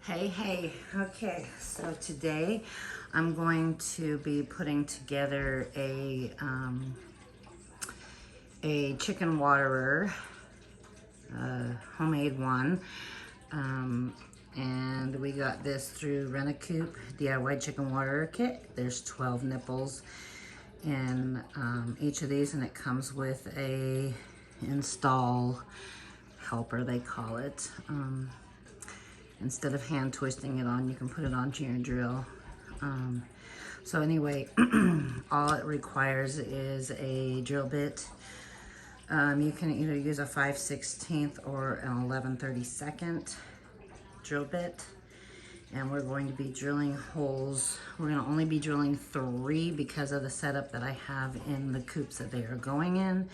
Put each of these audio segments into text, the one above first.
Hey, okay, so today I'm going to be putting together a chicken waterer, homemade one, and we got this through Rent-A-Coop DIY chicken waterer kit. There's 12 nipples in each of these, and it comes with a install helper, they call it. Instead of hand twisting it on, you can put it onto your drill. So anyway, all it requires is a drill bit. You can either use a 5/16 or an 11/32 drill bit. And we're going to be drilling holes. We're going to only be drilling 3 because of the setup that I have in the coops that they are going in.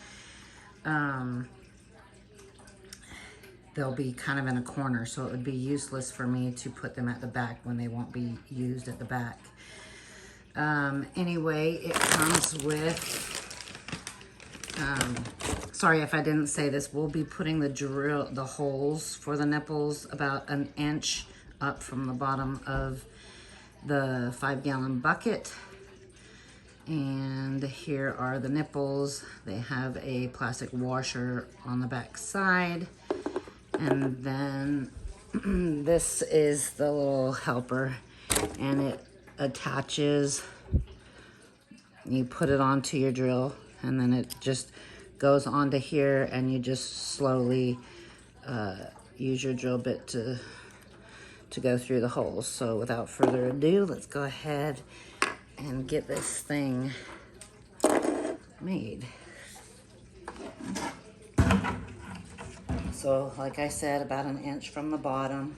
They'll be kind of in a corner, so it would be useless for me to put them at the back when they won't be used at the back. Anyway, it comes with, sorry if I didn't say this, we'll be putting the holes for the nipples about 1 inch up from the bottom of the 5-gallon bucket. And here are the nipples. They have a plastic washer on the back side. And then this is the little helper, and it attaches. You put it onto your drill, and then it just goes onto here, and you just slowly use your drill bit to go through the holes. So without further ado, let's go ahead and get this thing made. So, like I said, about 1 inch from the bottom.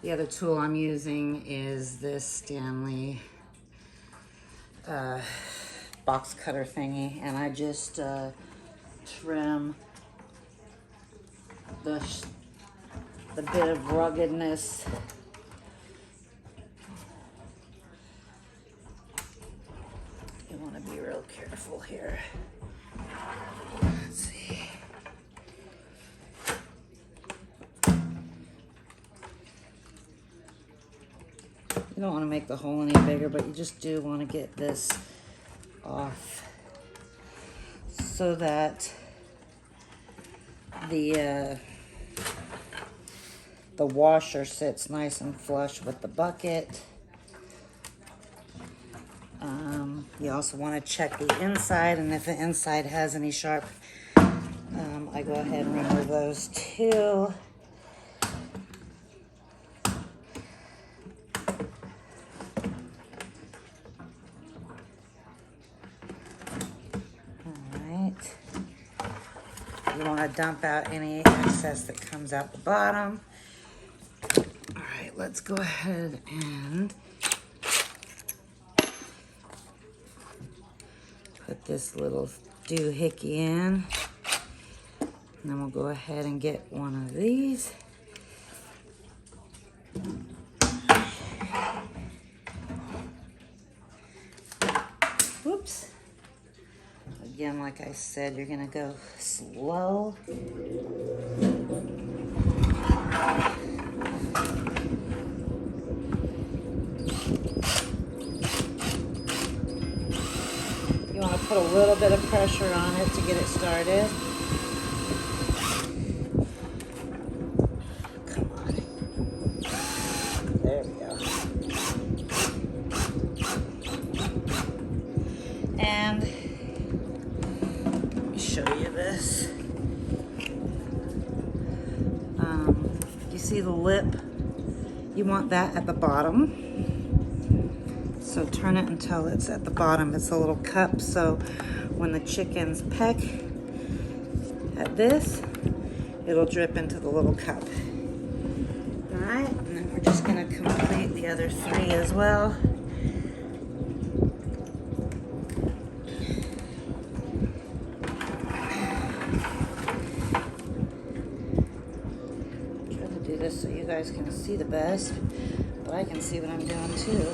The other tool I'm using is this Stanley box cutter thingy, and I just trim the bit of ruggedness you want to be real careful here. Let's see. You don't want to make the hole any bigger, but you just do want to get this off so that the washer sits nice and flush with the bucket. You also want to check the inside, and if the inside has any sharp, I go ahead and remove those too. You want to dump out any excess that comes out the bottom. All right, let's go ahead and put this little doohickey in. And then we'll go ahead and get one of these. Whoops. Again, like I said, you're gonna go slow. You want to put a little bit of pressure on it to get it started. Come on. There we go. And show you this. You see the lip? You want that at the bottom. So turn it until it's at the bottom. It's a little cup, so when the chickens peck at this, it'll drip into the little cup. All right, and then we're just gonna complete the other 3 as well. you guys can see the best, but I can see what I'm doing too.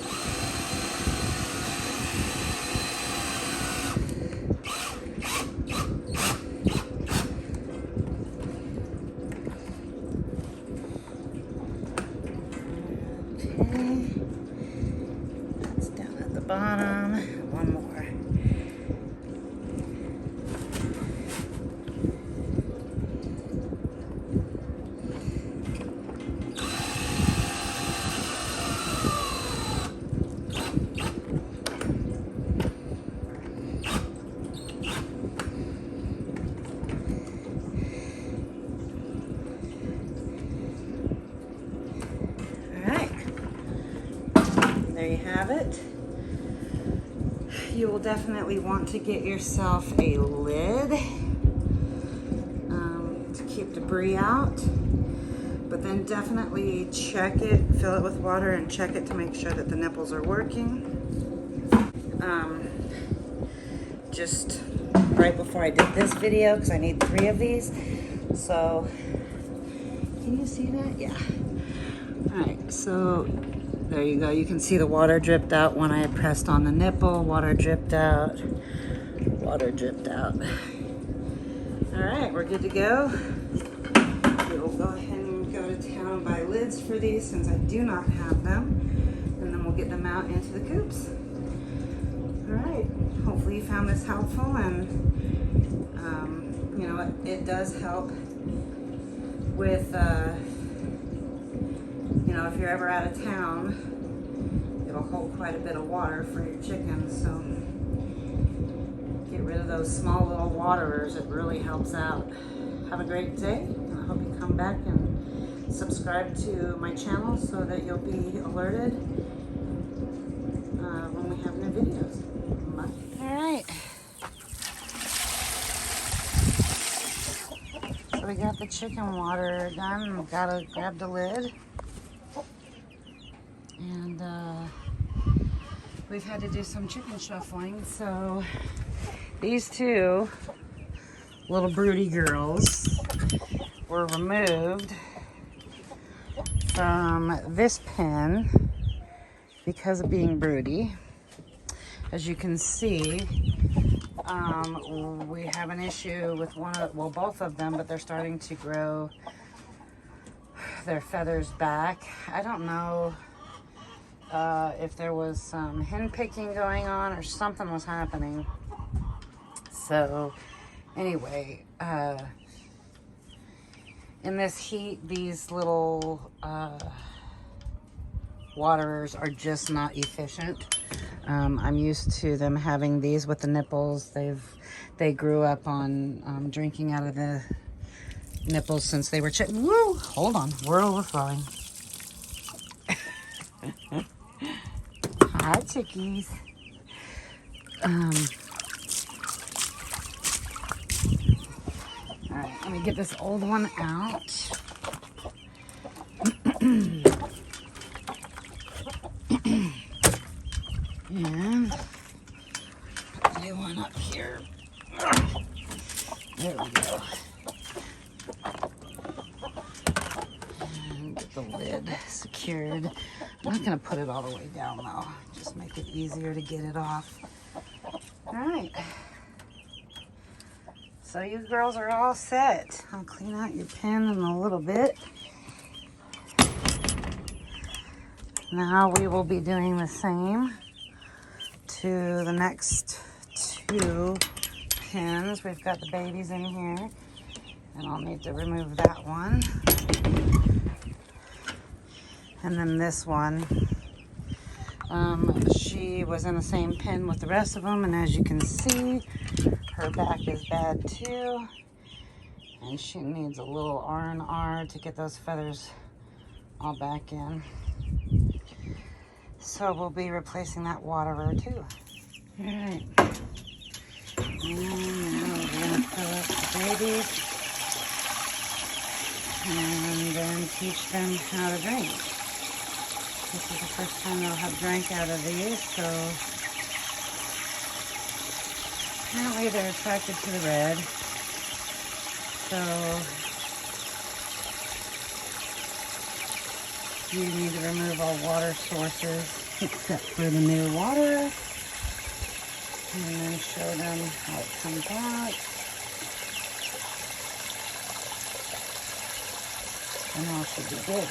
Okay, that's down at the bottom. One more. There you have it. You will definitely want to get yourself a lid to keep debris out, but then definitely check it, fill it with water and check it to make sure that the nipples are working. Just right before I did this video, because I need 3 of these, so can you see that? Yeah. Alright, so there you go. You can see the water dripped out when I pressed on the nipple. Water dripped out. Water dripped out. Alright, we're good to go. We will go ahead and go to town and buy lids for these since I do not have them. And then we'll get them out into the coops. Alright, hopefully you found this helpful, and you know, it does help with you know, if you're ever out of town, it'll hold quite a bit of water for your chickens, so get rid of those small little waterers. It really helps out. Have a great day, and I hope you come back and subscribe to my channel so that you'll be alerted when we have new videos. Bye. All right. So we got the chicken water done. We've got to grab the lid. And we've had to do some chicken shuffling. So these 2 little broody girls were removed from this pen because of being broody. As you can see, we have an issue with both of them, but they're starting to grow their feathers back. I don't know if there was some hen picking going on or something was happening. So anyway, in this heat, these little waterers are just not efficient. I'm used to them having these with the nipples. They grew up on drinking out of the nipples since they were Woo! Hold on, we're overflowing. Hi, chickies. All right, let me get this old one out. And put the new one up here. There we go. And get the lid secured. I'm not going to put it all the way down though. Just make it easier to get it off. All right. So you girls are all set. I'll clean out your pen in a little bit. Now we will be doing the same to the next 2 pins. We've got the babies in here, and I'll need to remove that one. And then this one, she was in the same pin with the rest of them, and as you can see, her back is bad too, and she needs a little R&R to get those feathers all back in. So we'll be replacing that waterer too. All right. And now we're gonna fill up the babies and then teach them how to drink. This is the first time they'll have drank out of these, so apparently they're attracted to the red. So You need to remove all water sources except for the new water. And then show them how it comes out. And all should be good.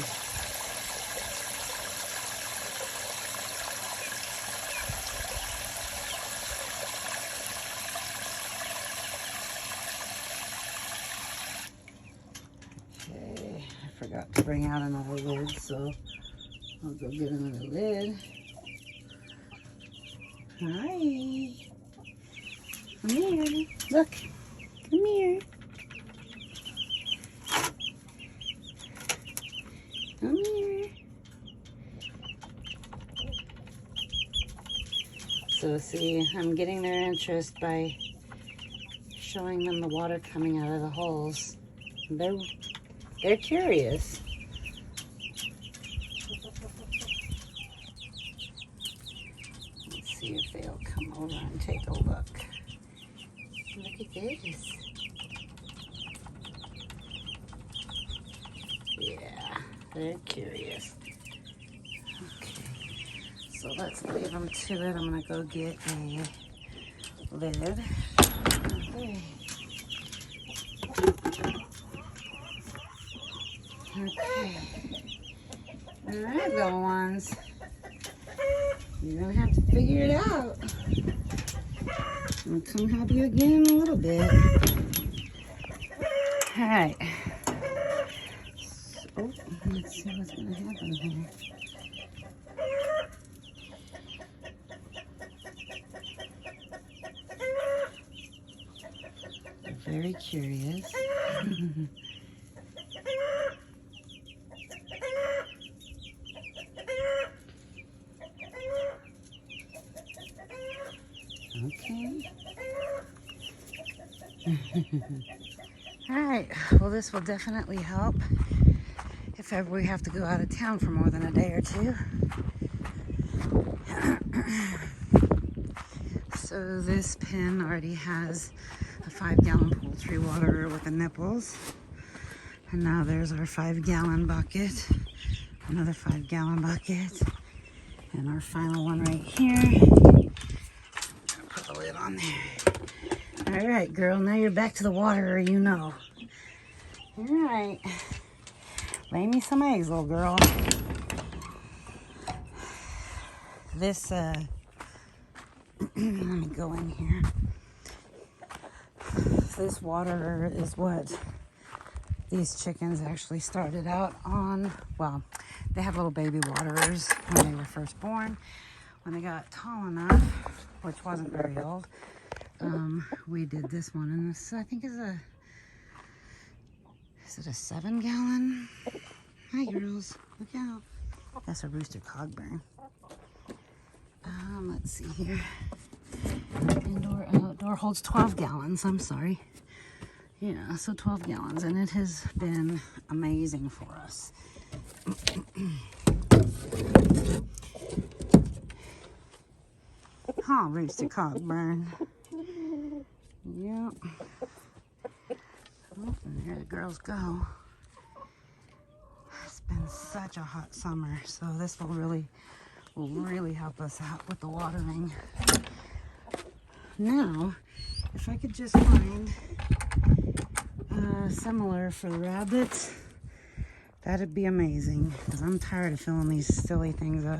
Okay, I forgot to bring out another lid, so I'll go get another lid. Hi. Come here. Look. Come here. Come here. So see, I'm getting their interest by showing them the water coming out of the holes. They're curious. Let's see if they'll come over and take a look. Look at this. Yeah, they're curious. Okay, so let's leave them to it. I'm gonna go get a lid. Okay. Okay. All right, little ones. You're gonna have to figure it out. I'll come help you again in a little bit. All right. So, let's see what's gonna happen here. They're very curious. Okay. All right. Well, this will definitely help if ever we have to go out of town for more than a day or two. So this pen already has a 5-gallon poultry water with the nipples. And now there's our 5-gallon bucket. Another 5-gallon bucket. And our final one right here. Put the lid on there. All right, girl, now you're back to the water, you know. All right. Lay me some eggs, little girl. This, let me go in here. This water is what these chickens actually started out on. Well, they had little baby waterers when they were first born. When they got tall enough, which wasn't very old, we did this one. And this, I think, is it a 7-gallon? Hi, girls. Look out. That's a rooster cogburn. Let's see here. Indoor, outdoor holds 12 gallons. I'm sorry. Yeah, so 12 gallons. And it has been amazing for us. Huh, rooster cogburn. Yep. Oh, and there the girls go. It's been such a hot summer, so this will really help us out with the watering. Now, if I could just find similar for the rabbits, that'd be amazing, because I'm tired of filling these silly things up.